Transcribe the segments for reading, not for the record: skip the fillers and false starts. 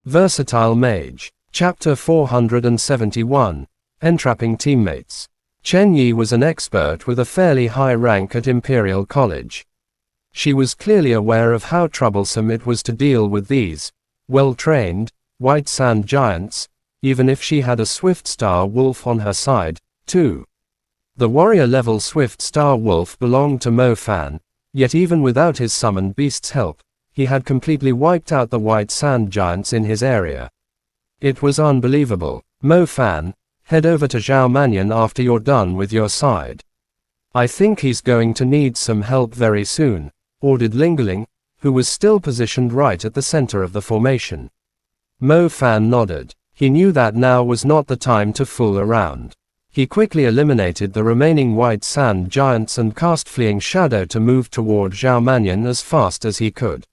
Versatile Mage. Chapter 471. Entrapping Teammates. Chen Yi was an expert with a fairly high rank at Imperial College. She was clearly aware of how troublesome it was to deal with these well-trained, white sand giants, even if she had a Swift Star Wolf on her side, too. The warrior-level Swift Star Wolf belonged to Mo Fan, yet even without his summoned beast's help, he had completely wiped out the white sand giants in his area. It was unbelievable. Mo Fan, head over to Zhao Manyan after you're done with your side. I think he's going to need some help very soon, ordered Lingling, who was still positioned right at the center of the formation. Mo Fan nodded. He knew that now was not the time to fool around. He quickly eliminated the remaining white sand giants and cast Fleeing Shadow to move toward Zhao Manyan as fast as he could.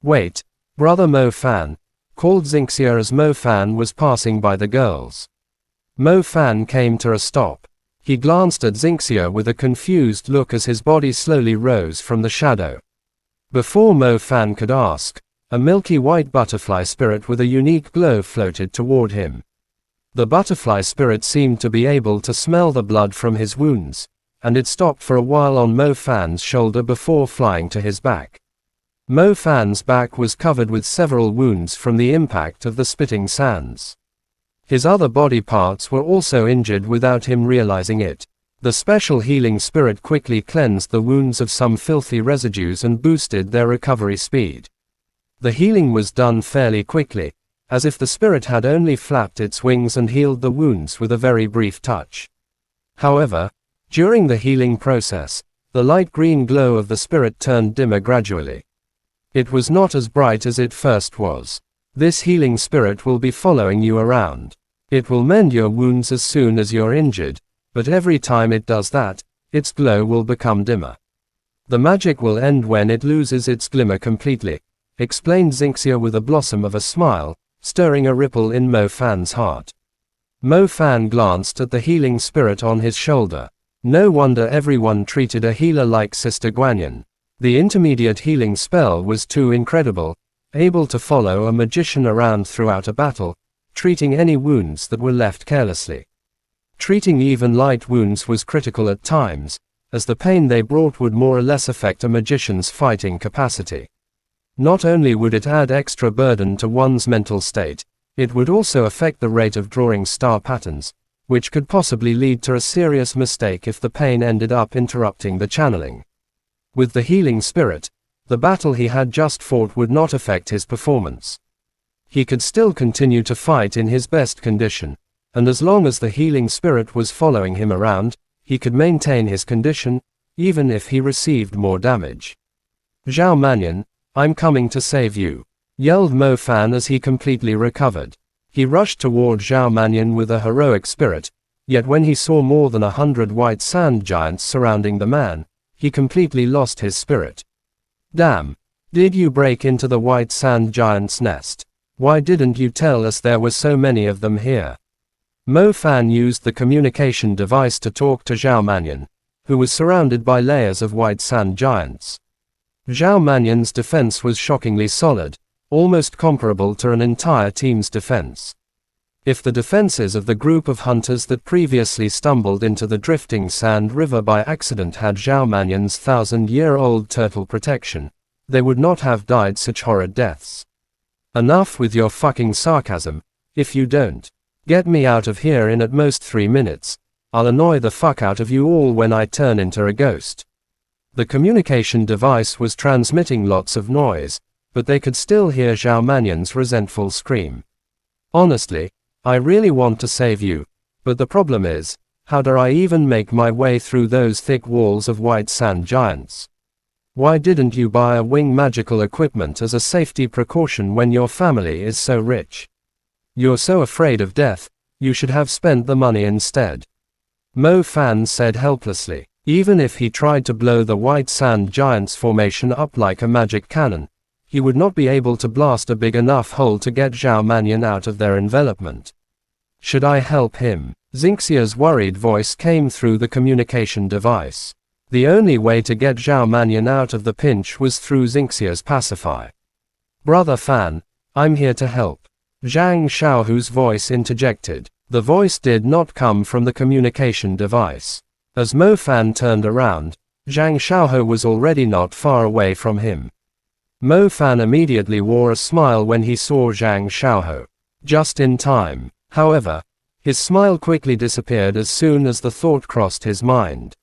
Wait, brother Mo Fan, called Xingxia as Mo Fan was passing by the girls. Mo Fan came to a stop. He glanced at Xingxia with a confused look as his body slowly rose from the shadow. Before Mo Fan could ask, a milky white butterfly spirit with a unique glow floated toward him. The butterfly spirit seemed to be able to smell the blood from his wounds, and it stopped for a while on Mo Fan's shoulder before flying to his back. Mo Fan's back was covered with several wounds from the impact of the spitting sands. His other body parts were also injured without him realizing it. The special healing spirit quickly cleansed the wounds of some filthy residues and boosted their recovery speed. The healing was done fairly quickly, as if the spirit had only flapped its wings and healed the wounds with a very brief touch. However, during the healing process, the light green glow of the spirit turned dimmer gradually. It was not as bright as it first was. This healing spirit will be following you around. It will mend your wounds as soon as you're injured, but every time it does that, its glow will become dimmer. The magic will end when it loses its glimmer completely, explained Xingxia with a blossom of a smile, stirring a ripple in Mo Fan's heart. Mo Fan glanced at the healing spirit on his shoulder. No wonder everyone treated a healer like Sister Guanyin. The intermediate healing spell was too incredible, able to follow a magician around throughout a battle, treating any wounds that were left carelessly. Treating even light wounds was critical at times, as the pain they brought would more or less affect a magician's fighting capacity. Not only would it add extra burden to one's mental state, it would also affect the rate of drawing star patterns, which could possibly lead to a serious mistake if the pain ended up interrupting the channeling. With the healing spirit, the battle he had just fought would not affect his performance. He could still continue to fight in his best condition, and as long as the healing spirit was following him around, he could maintain his condition, even if he received more damage. Zhao Manyan, I'm coming to save you, yelled Mo Fan as he completely recovered. He rushed toward Zhao Manyan with a heroic spirit, yet when he saw more than 100 white sand giants surrounding the man, he completely lost his spirit. Damn! Did you break into the white sand giant's nest? Why didn't you tell us there were so many of them here? Mo Fan used the communication device to talk to Zhao Manyan, who was surrounded by layers of white sand giants. Zhao Manyan's defense was shockingly solid, almost comparable to an entire team's defense. If the defenses of the group of hunters that previously stumbled into the drifting sand river by accident had Zhao Manyan's 1,000-year-old turtle protection, they would not have died such horrid deaths. Enough with your fucking sarcasm. If you don't get me out of here in at most 3 minutes, I'll annoy the fuck out of you all when I turn into a ghost. The communication device was transmitting lots of noise, but they could still hear Zhao Manyan's resentful scream. Honestly, I really want to save you, but the problem is, how do I even make my way through those thick walls of white sand giants? Why didn't you buy a wing magical equipment as a safety precaution when your family is so rich? You're so afraid of death, you should have spent the money instead. Mo Fan said helplessly. Even if he tried to blow the white sand giants formation up like a magic cannon, he would not be able to blast a big enough hole to get Zhao Manyan out of their envelopment. Should I help him? Xingxia's worried voice came through the communication device. The only way to get Zhao Manyan out of the pinch was through Xingxia's pacify. Brother Fan, I'm here to help. Zhang Xiaohu's voice interjected. The voice did not come from the communication device. As Mo Fan turned around, Zhang Xiaohu was already not far away from him. Mo Fan immediately wore a smile when he saw Zhang Xiaohu. Just in time. However, his smile quickly disappeared as soon as the thought crossed his mind.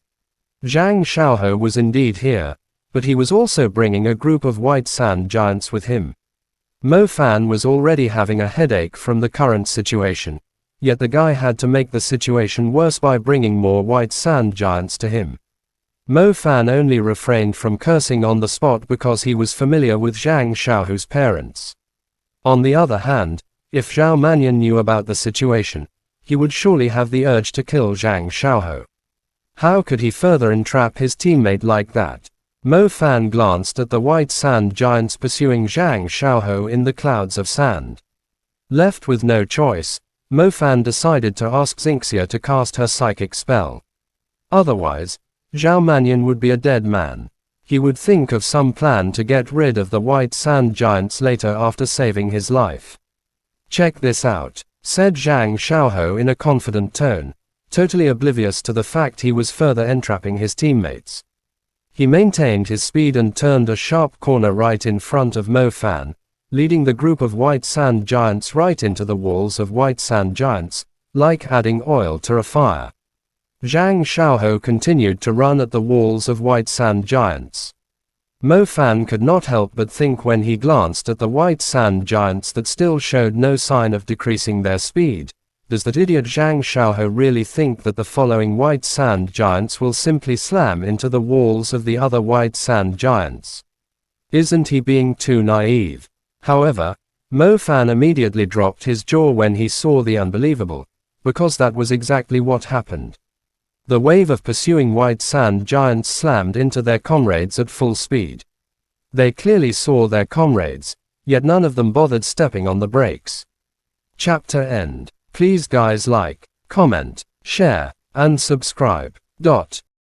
Zhang Xiaohu was indeed here, but he was also bringing a group of white sand giants with him. Mo Fan was already having a headache from the current situation, yet the guy had to make the situation worse by bringing more white sand giants to him. Mo Fan only refrained from cursing on the spot because he was familiar with Zhang Xiaohu's parents. On the other hand, if Zhao Mannion knew about the situation, he would surely have the urge to kill Zhang Xiaohu. How could he further entrap his teammate like that? Mo Fan glanced at the white sand giants pursuing Zhang Xiaohu in the clouds of sand. Left with no choice, Mo Fan decided to ask Xinxia to cast her psychic spell. Otherwise, Zhao Mannion would be a dead man. He would think of some plan to get rid of the white sand giants later after saving his life. Check this out, said Zhang Xiaohu in a confident tone, totally oblivious to the fact he was further entrapping his teammates. He maintained his speed and turned a sharp corner right in front of Mo Fan, leading the group of white sand giants right into the walls of white sand giants, like adding oil to a fire. Zhang Xiaohu continued to run at the walls of white sand giants. Mo Fan could not help but think when he glanced at the white sand giants that still showed no sign of decreasing their speed. Does that idiot Zhang Xiaohu really think that the following white sand giants will simply slam into the walls of the other white sand giants? Isn't he being too naive? However, Mo Fan immediately dropped his jaw when he saw the unbelievable, because that was exactly what happened. The wave of pursuing white sand giants slammed into their comrades at full speed. They clearly saw their comrades, yet none of them bothered stepping on the brakes. Chapter end. Please guys like, comment, share, and subscribe.